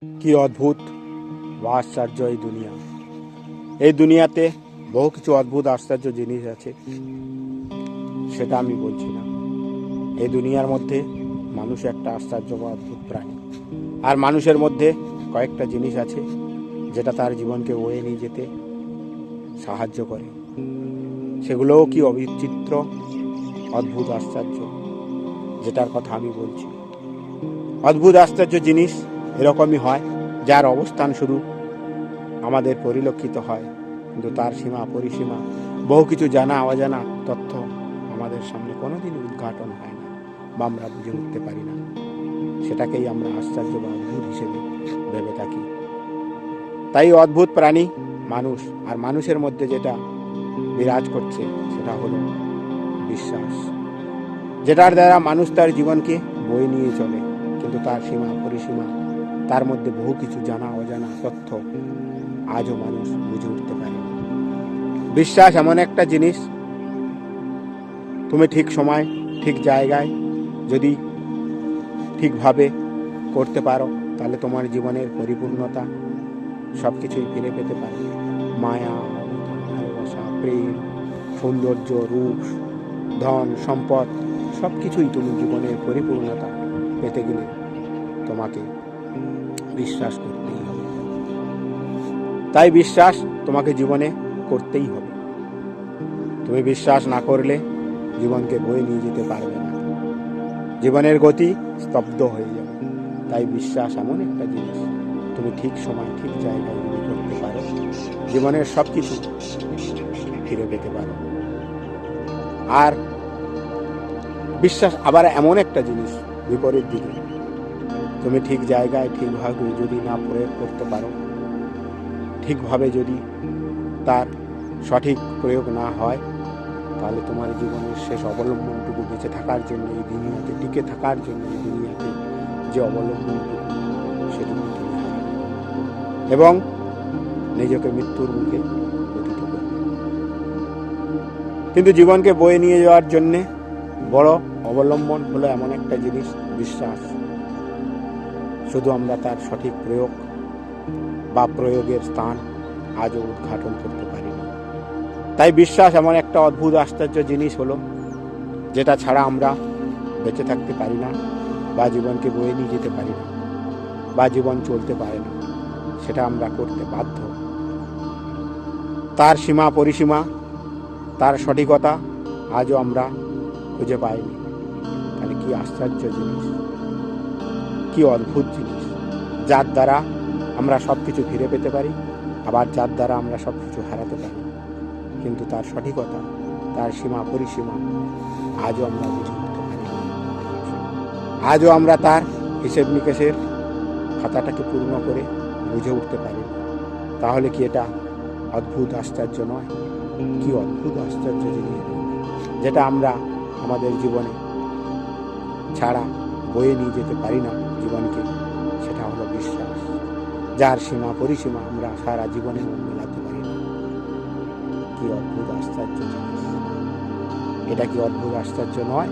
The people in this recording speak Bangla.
কি অদ্ভুত বা আশ্চর্য এই দুনিয়া। এই দুনিয়াতে বহু কিছু অদ্ভুত আশ্চর্য জিনিস আছে, সেটা আমি বলছি না। এই দুনিয়ার মধ্যে মানুষ একটা আশ্চর্য বা অদ্ভুত প্রাণী, আর মানুষের মধ্যে কয়েকটা জিনিস আছে যেটা তার জীবনকে বয়ে নিয়ে যেতে সাহায্য করে। সেগুলোও কি অবিচিত্র, অদ্ভুত, আশ্চর্য, যেটার কথা আমি বলছি। অদ্ভুত আশ্চর্য জিনিস এরকমই হয়, যার অবস্থান শুধু আমাদের পরিলক্ষিত হয়, কিন্তু তার সীমা পরিসীমা, বহু কিছু জানা অজানা তথ্য আমাদের সামনে কোনোদিন উদ্ঘাটন হয় না বা আমরা বুঝে উঠতে পারি না। সেটাকেই আমরা আশ্চর্য বা অদ্ভুত হিসেবে ভেবে থাকি। তাই অদ্ভুত প্রাণী মানুষ, আর মানুষের মধ্যে যেটা বিরাজ করছে সেটা হলো বিশ্বাস, যেটার দ্বারা মানুষ তার জীবনকে বয়ে নিয়ে চলে, কিন্তু তার সীমা পরিসীমা, তার মধ্যে বহু কিছু জানা অজানা তথ্য আজও মানুষ বুঝে উঠতে পারে না। বিশ্বাস এমন একটা জিনিস, তুমি ঠিক সময় ঠিক জায়গায় যদি ঠিকভাবে করতে পারো, তাহলে তোমার জীবনের পরিপূর্ণতা সব কিছুই ফিরে পেতে পারে। মায়া, ভালোবাসা, প্রেম, সৌন্দর্য, রূপ, ধন, সম্পদ, সব কিছুই তুমি জীবনের পরিপূর্ণতা পেতে গেলে তোমাকে বিশ্বাস করতেই হবে। তাই বিশ্বাস তোমাকে জীবনে করতেই হবে। তুমি বিশ্বাস না করলে জীবনকে বয়ে নিয়ে যেতে পারবে না, জীবনের গতি স্তব্ধ হয়ে যাবে। তাই বিশ্বাস এমন একটা জিনিস, তুমি ঠিক সময় ঠিক জায়গায় যদি করতে পারো, জীবনের সব কিছু ফিরে পেতে পারো। আর বিশ্বাস আবার এমন একটা জিনিস, বিপরীত দিকে, তুমি ঠিক জায়গায় ঠিকভাবে যদি না প্রয়োগ করতে পারো, ঠিকভাবে যদি তার সঠিক প্রয়োগ না হয়, তাহলে তোমার জীবনের শেষ অবলম্বনটুকু বেঁচে থাকার জন্য, এই দুনিয়াতে টিকে থাকার জন্য, এই দুনিয়াতে যে অবলম্বনটুকু, সেটুকু তুমি হারাবে এবং নিজেকে মৃত্যুর মুখে পতিত করবে। কিন্তু জীবনকে বয়ে নিয়ে যাওয়ার জন্যে বড় অবলম্বন হলো এমন একটা জিনিস, বিশ্বাস। শুধু আমরা তার সঠিক প্রয়োগ বা প্রয়োগের স্থান আজও উদ্ঘাটন করতে পারিনি। তাই বিশ্বাস এমন একটা অদ্ভুত আশ্চর্য জিনিস হলো, যেটা ছাড়া আমরা বেঁচে থাকতে পারি না, বা জীবনকে বয়ে নিয়ে যেতে পারি না, বা জীবন চলতে পারে না। সেটা আমরা করতে বাধ্য। তার সীমা পরিসীমা, তার সঠিকতা আজও আমরা খুঁজে পাইনি। তাহলে কি আশ্চর্য জিনিস, কি অদ্ভুত জিনিস, যার দ্বারা আমরা সব কিছু ফিরে পেতে পারি, আবার যার দ্বারা আমরা সব কিছু হারাতে পারি, কিন্তু তার সঠিকতা, তার সীমা পরিসীমা আজও আমরা বুঝে উঠতে পারি। আজও আমরা তার হিসেব নিকেশের খাতাটাকে পূর্ণ করে বুঝে উঠতে পারি। তাহলে কি এটা অদ্ভুত আশ্চর্য নয়? কি অদ্ভুত আশ্চর্য জিনিস, যেটা আমরা আমাদের জীবনে ছাড়া বয়ে নিয়ে যেতে পারি না জীবনকে। সেটা হলো বিশ্বাস, যার সীমা পরিসীমা আমরা সারা জীবনে মেলাতে পারি না। কি অদ্ভুত আশ্চর্য জিনিস, এটা কি অদ্ভুত আশ্চর্য নয়?